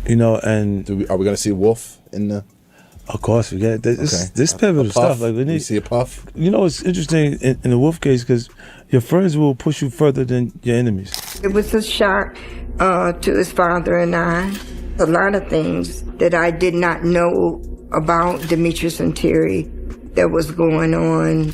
And Are we gonna see Wolf in the? of course we get this pivotal stuff. Like we see a Puff. It's interesting in the Wolf case because your friends will push you further than your enemies. It was a shock to his father and I. A lot of things that I did not know about Demetrius and Terry that was going on.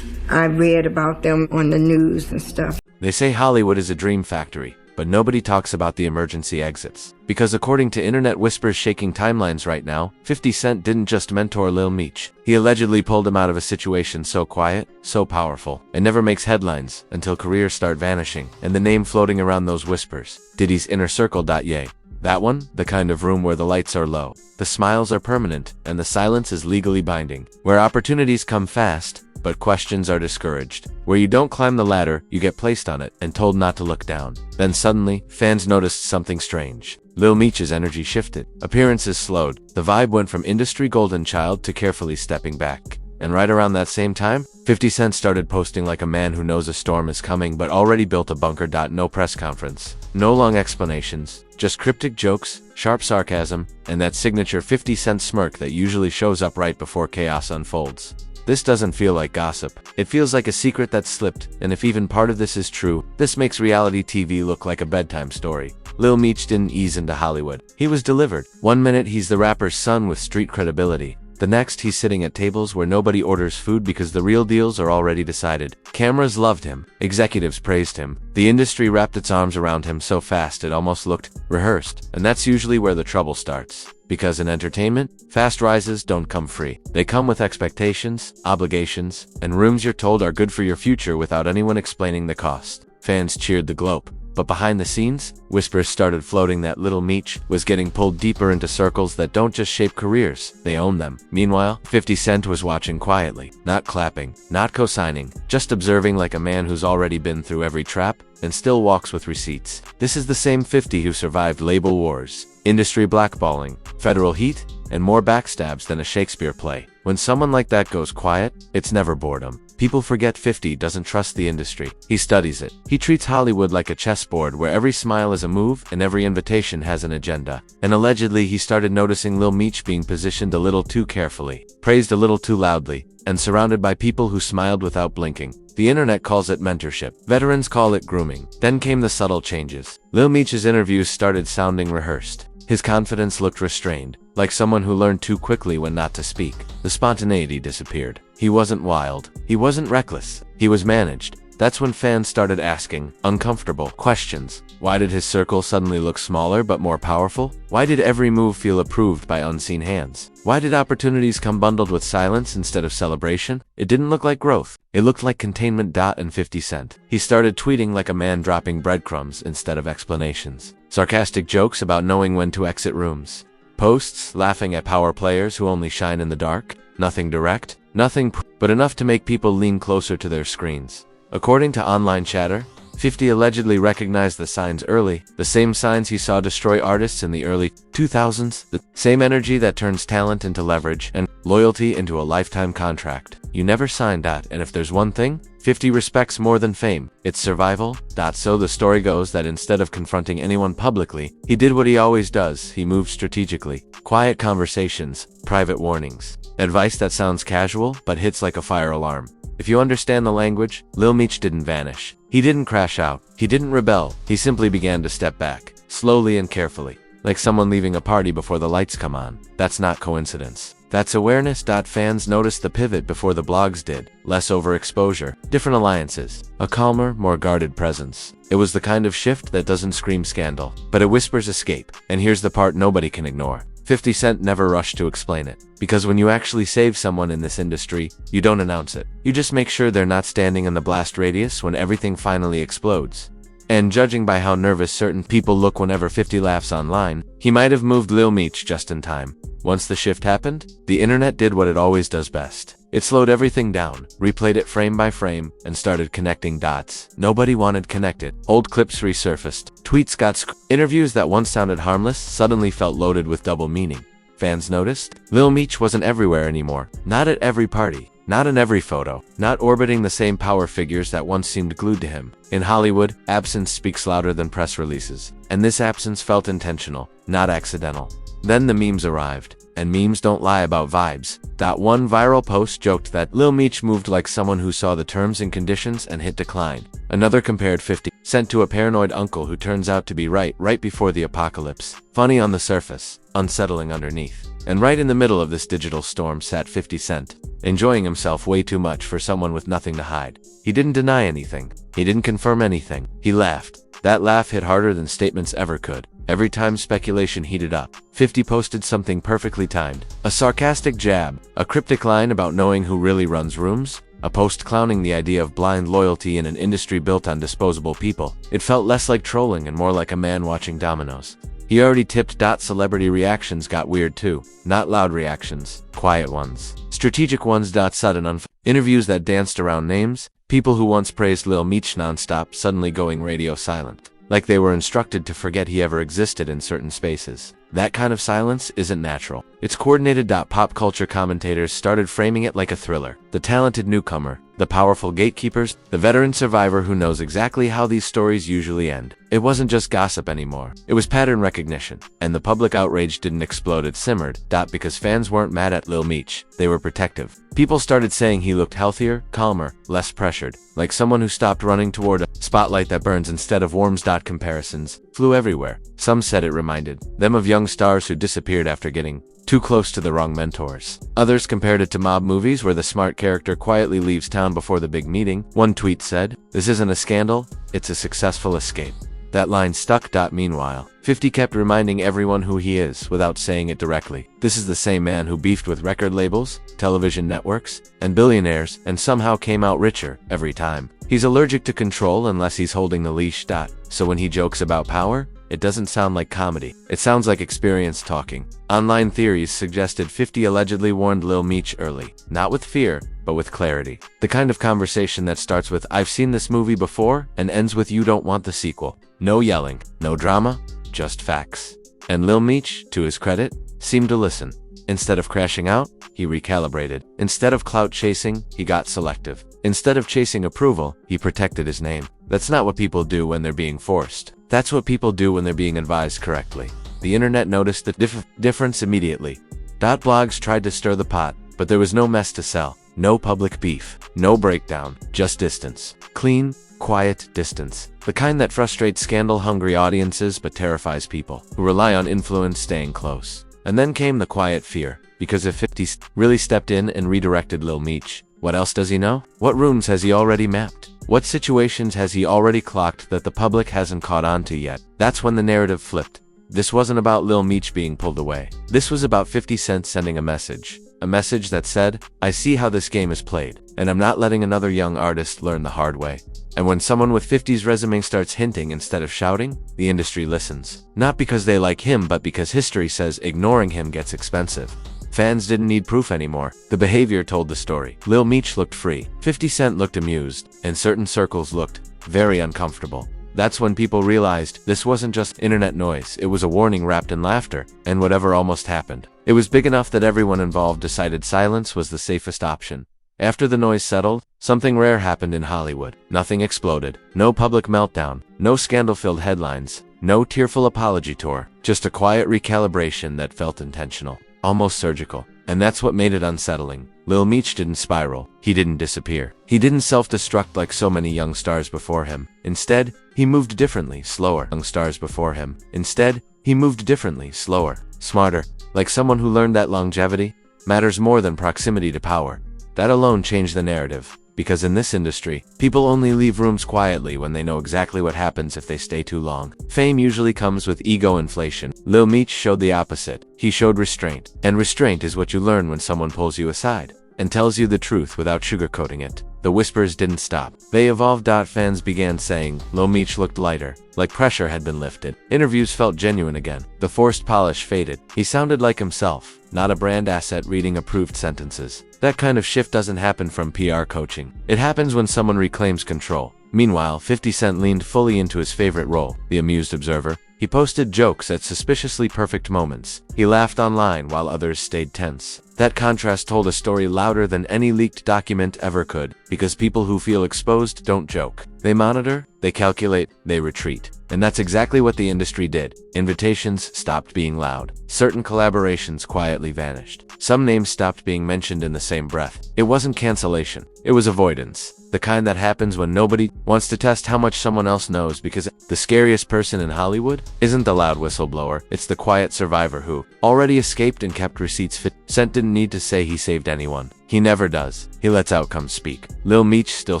I read about them on the news and stuff. They say Hollywood is a dream factory, but nobody talks about the emergency exits. Because according to internet whispers shaking timelines right now, 50 Cent didn't just mentor Lil Meech. He allegedly pulled him out of a situation so quiet, so powerful, and never makes headlines until careers start vanishing, and the name floating around those whispers, Diddy's inner circle. Yay. That one, the kind of room where the lights are low, the smiles are permanent, and the silence is legally binding. Where opportunities come fast, but questions are discouraged. Where you don't climb the ladder, you get placed on it and told not to look down. Then suddenly, fans noticed something strange. Lil Meech's energy shifted. Appearances slowed. The vibe went from industry golden child to carefully stepping back. And right around that same time, 50 Cent started posting like a man who knows a storm is coming but already built a bunker. No press conference. No long explanations. Just cryptic jokes, sharp sarcasm, and that signature 50 Cent smirk that usually shows up right before chaos unfolds. This doesn't feel like gossip. It feels like a secret that slipped, and if even part of this is true, this makes reality TV look like a bedtime story. Lil Meech didn't ease into Hollywood. He was delivered. One minute he's the rapper's son with street credibility. The next he's sitting at tables where nobody orders food because the real deals are already decided. Cameras loved him. Executives praised him. The industry wrapped its arms around him so fast it almost looked rehearsed. And that's usually where the trouble starts. Because in entertainment, fast rises don't come free. They come with expectations, obligations, and rooms you're told are good for your future without anyone explaining the cost. Fans cheered the globe. But behind the scenes, whispers started floating that Lil Meech was getting pulled deeper into circles that don't just shape careers, they own them. Meanwhile, 50 Cent was watching quietly, not clapping, not co-signing, just observing like a man who's already been through every trap and still walks with receipts. This is the same 50 who survived label wars, industry blackballing, federal heat, and more backstabs than a Shakespeare play. When someone like that goes quiet, it's never boredom. People forget 50 doesn't trust the industry. He studies it. He treats Hollywood like a chessboard where every smile is a move and every invitation has an agenda. And allegedly he started noticing Lil Meech being positioned a little too carefully, praised a little too loudly, and surrounded by people who smiled without blinking. The internet calls it mentorship. Veterans call it grooming. Then came the subtle changes. Lil Meech's interviews started sounding rehearsed. His confidence looked restrained, like someone who learned too quickly when not to speak. The spontaneity disappeared. He wasn't wild. He wasn't reckless. He was managed. That's when fans started asking uncomfortable questions. Why did his circle suddenly look smaller but more powerful? Why did every move feel approved by unseen hands? Why did opportunities come bundled with silence instead of celebration? It didn't look like growth. It looked like containment. And 50 Cent. He started tweeting like a man dropping breadcrumbs instead of explanations. Sarcastic jokes about knowing when to exit rooms. Posts laughing at power players who only shine in the dark. Nothing direct, but enough to make people lean closer to their screens. According to online chatter, 50 allegedly recognized the signs early, the same signs he saw destroy artists in the early 2000s, the same energy that turns talent into leverage and loyalty into a lifetime contract. You never signed that, and if there's one thing 50 respects more than fame, it's survival. So the story goes that instead of confronting anyone publicly, he did what he always does. He moved strategically. Quiet conversations, private warnings. Advice that sounds casual, but hits like a fire alarm. If you understand the language, Lil Meech didn't vanish. He didn't crash out. He didn't rebel. He simply began to step back, slowly and carefully, like someone leaving a party before the lights come on. That's not coincidence. That's awareness. Fans noticed the pivot before the blogs did. Less overexposure, different alliances, a calmer, more guarded presence. It was the kind of shift that doesn't scream scandal, but it whispers escape. And here's the part nobody can ignore. 50 Cent never rushed to explain it. Because when you actually save someone in this industry, you don't announce it. You just make sure they're not standing in the blast radius when everything finally explodes. And judging by how nervous certain people look whenever 50 laughs online, he might have moved Lil Meech just in time. Once the shift happened, the internet did what it always does best. It slowed everything down, replayed it frame by frame, and started connecting dots. Nobody wanted connected. Old clips resurfaced. Tweets got interviews that once sounded harmless suddenly felt loaded with double meaning. fans noticed. Lil Meech wasn't everywhere anymore. Not at every party. Not in every photo. Not orbiting the same power figures that once seemed glued to him. In Hollywood, absence speaks louder than press releases. And this absence felt intentional, not accidental. Then the memes arrived. And memes don't lie about vibes. That one viral post joked that Lil Meech moved like someone who saw the terms and conditions and hit decline. Another compared 50 Cent to a paranoid uncle who turns out to be right before the apocalypse. Funny on the surface, unsettling underneath. And right in the middle of this digital storm sat 50 Cent, enjoying himself way too much for someone with nothing to hide. He didn't deny anything. He didn't confirm anything. He laughed. That laugh hit harder than statements ever could. Every time speculation heated up, 50 posted something perfectly timed. A sarcastic jab, a cryptic line about knowing who really runs rooms, a post clowning the idea of blind loyalty in an industry built on disposable people. It felt less like trolling and more like a man watching dominoes. He already tipped. Celebrity reactions got weird too. Not loud reactions, quiet ones. Strategic ones. Sudden interviews that danced around names. People who once praised Lil Meech nonstop suddenly going radio silent. Like they were instructed to forget he ever existed in certain spaces. That kind of silence isn't natural. It's coordinated. Pop culture commentators started framing it like a thriller. The talented newcomer, the powerful gatekeepers, the veteran survivor who knows exactly how these stories usually end. It wasn't just gossip anymore. It was pattern recognition. And the public outrage didn't explode, it simmered. Because fans weren't mad at Lil Meech. They were protective. People started saying he looked healthier, calmer, less pressured. Like someone who stopped running toward a spotlight that burns instead of warms. Comparisons flew everywhere. Some said it reminded them of young stars who disappeared after getting too close to the wrong mentors. Others compared it to mob movies where the smart character quietly leaves town before the big meeting. One tweet said, "This isn't a scandal, it's a successful escape." That line stuck. Meanwhile, 50 kept reminding everyone who he is without saying it directly. This is the same man who beefed with record labels, television networks, and billionaires and somehow came out richer every time. He's allergic to control unless he's holding the leash. So when he jokes about power, it doesn't sound like comedy. It sounds like experience talking. Online theories suggested 50 allegedly warned Lil Meech early. Not with fear, but with clarity. The kind of conversation that starts with "I've seen this movie before" and ends with "You don't want the sequel." No yelling, no drama, just facts. And Lil Meech, to his credit, seemed to listen. Instead of crashing out, he recalibrated. Instead of clout chasing, he got selective. Instead of chasing approval, he protected his name. That's not what people do when they're being forced. That's what people do when they're being advised correctly. The internet noticed the difference immediately. Blogs tried to stir the pot, but there was no mess to sell. No public beef. No breakdown. Just distance. Clean, quiet distance. The kind that frustrates scandal-hungry audiences but terrifies people who rely on influence staying close. And then came the quiet fear, because if 50 really stepped in and redirected Lil Meech, what else does he know? What rooms has he already mapped? What situations has he already clocked that the public hasn't caught on to yet? That's when the narrative flipped. This wasn't about Lil Meech being pulled away. This was about 50 Cent sending a message. A message that said, "I see how this game is played, and I'm not letting another young artist learn the hard way." And when someone with 50's resume starts hinting instead of shouting, the industry listens. Not because they like him, but because history says ignoring him gets expensive. Fans didn't need proof anymore. The behavior told the story. Lil Meech looked free. 50 Cent looked amused. And certain circles looked very uncomfortable. That's when people realized this wasn't just internet noise. It was a warning wrapped in laughter. And whatever almost happened. It was big enough that everyone involved decided silence was the safest option. After the noise settled, something rare happened in Hollywood. Nothing exploded. No public meltdown. No scandal-filled headlines. No tearful apology tour. Just a quiet recalibration that felt intentional. Almost surgical. And that's what made it unsettling. Lil Meech didn't spiral. He didn't disappear. He didn't self-destruct like so many young stars before him. Instead, he moved differently, slower. Young stars before him. Instead, he moved differently, slower, smarter. Like someone who learned that longevity matters more than proximity to power. That alone changed the narrative. Because in this industry, people only leave rooms quietly when they know exactly what happens if they stay too long. Fame usually comes with ego inflation. Lil Meech showed the opposite. He showed restraint. And restraint is what you learn when someone pulls you aside and tells you the truth without sugarcoating it. The whispers didn't stop. They evolved. Fans began saying Lil Meech looked lighter, like pressure had been lifted. Interviews felt genuine again. The forced polish faded. He sounded like himself, not a brand asset reading approved sentences. That kind of shift doesn't happen from PR coaching. It happens when someone reclaims control. Meanwhile, 50 Cent leaned fully into his favorite role, the amused observer. He posted jokes at suspiciously perfect moments. He He laughed online while others stayed tense. That contrast told a story louder than any leaked document ever could, because people who feel exposed don't joke. They monitor, they calculate, they retreat. And that's exactly what the industry did. Invitations stopped being loud. Certain collaborations quietly vanished. Some names stopped being mentioned in the same breath. It wasn't cancellation. It was avoidance. The kind that happens when nobody wants to test how much someone else knows, because the scariest person in Hollywood isn't the loud whistleblower, it's the quiet survivor who already escaped and kept receipts fit. Cent didn't need to say he saved anyone. He never does. He lets outcomes speak. Lil Meech, still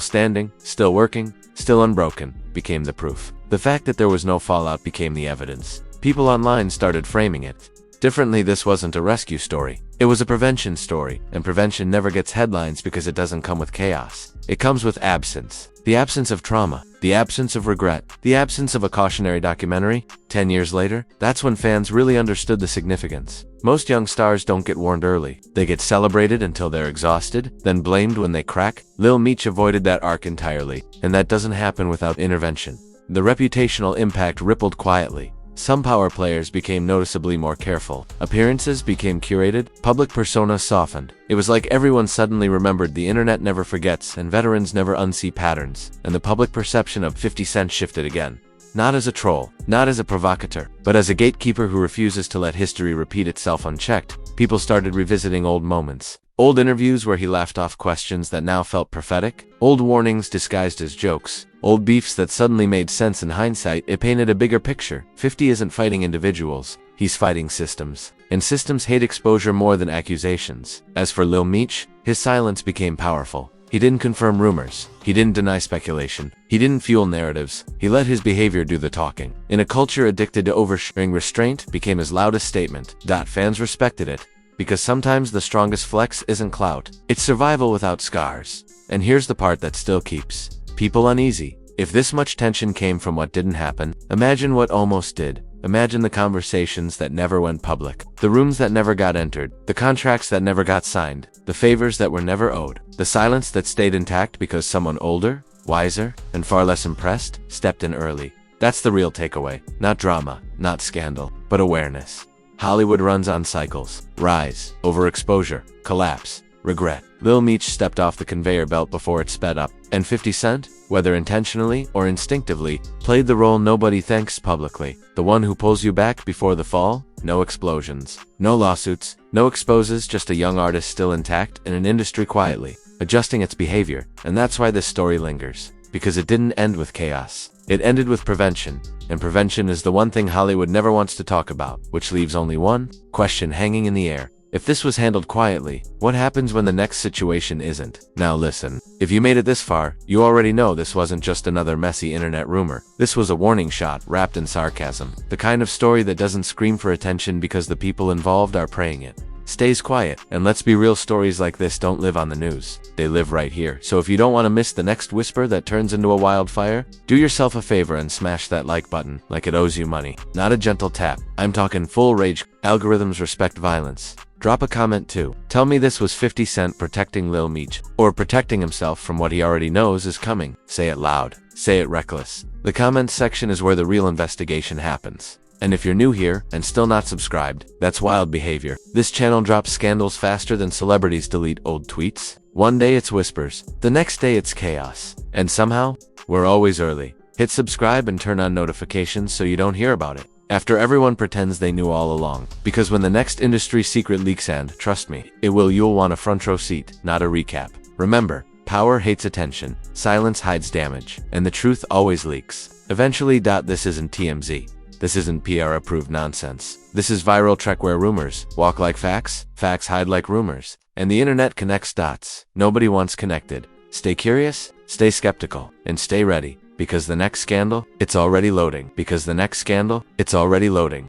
standing, still working, still unbroken, became the proof. The fact that there was no fallout became the evidence. People online started framing it differently. This wasn't a rescue story. It was a prevention story, and prevention never gets headlines because it doesn't come with chaos. It comes with absence. The absence of trauma, the absence of regret, the absence of a cautionary documentary. 10 years later, that's when fans really understood the significance. Most young stars don't get warned early. They get celebrated until they're exhausted, then blamed when they crack. Lil Meech avoided that arc entirely, and that doesn't happen without intervention. The reputational impact rippled quietly. Some power players became noticeably more careful. Appearances became curated, public persona softened. It was like everyone suddenly remembered the internet never forgets and veterans never unsee patterns, and the public perception of 50 Cent shifted again. Not as a troll, not as a provocateur, but as a gatekeeper who refuses to let history repeat itself unchecked. People started revisiting old moments. Old interviews where he laughed off questions that now felt prophetic. Old warnings disguised as jokes. Old beefs that suddenly made sense in hindsight. It painted a bigger picture. 50 isn't fighting individuals. He's fighting systems. And systems hate exposure more than accusations. As for Lil Meech, his silence became powerful. He didn't confirm rumors. He didn't deny speculation. He didn't fuel narratives. He let his behavior do the talking. In a culture addicted to oversharing, restraint became his loudest statement. Fans respected it. Because sometimes the strongest flex isn't clout. It's survival without scars. And here's the part that still keeps people uneasy. If this much tension came from what didn't happen, imagine what almost did. Imagine the conversations that never went public, the rooms that never got entered, the contracts that never got signed, the favors that were never owed, the silence that stayed intact because someone older, wiser, and far less impressed stepped in early. That's the real takeaway. Not drama, not scandal, but awareness. Hollywood runs on cycles: rise, overexposure, collapse, regret. Lil Meech stepped off the conveyor belt before it sped up, and 50 Cent, whether intentionally or instinctively, played the role nobody thanks publicly. The one who pulls you back before the fall. No explosions, no lawsuits, no exposes, just a young artist still intact in an industry quietly adjusting its behavior. And that's why this story lingers, because it didn't end with chaos. It ended with prevention, and prevention is the one thing Hollywood never wants to talk about, which leaves only one question hanging in the air. If this was handled quietly, what happens when the next situation isn't? Now listen, if you made it this far, you already know this wasn't just another messy internet rumor. This was a warning shot wrapped in sarcasm. The kind of story that doesn't scream for attention because the people involved are praying it. Stays quiet. And let's be real, stories like this don't live on the news. They live right here. So if you don't want to miss the next whisper that turns into a wildfire, do yourself a favor and smash that like button like it owes you money. Not a gentle tap. I'm talking full rage. Algorithms respect violence. Drop a comment too. Tell me this was 50 Cent protecting Lil Meech, or protecting himself from what he already knows is coming. Say it loud. Say it reckless. The comments section is where the real investigation happens. And if you're new here and still not subscribed, that's wild behavior. This channel drops scandals faster than celebrities delete old tweets. One day it's whispers, the next day it's chaos. And somehow, we're always early. Hit subscribe and turn on notifications so you don't hear about it after everyone pretends they knew all along. Because when the next industry secret leaks, and trust me, it will, you'll want a front row seat, not a recap. Remember, power hates attention, silence hides damage, and the truth always leaks. Eventually. This isn't TMZ. This isn't PR-approved nonsense. This is viral trek where rumors walk like facts, facts hide like rumors, and the internet connects dots nobody wants connected. Stay curious, stay skeptical, and stay ready, because the next scandal, it's already loading. Because the next scandal, it's already loading.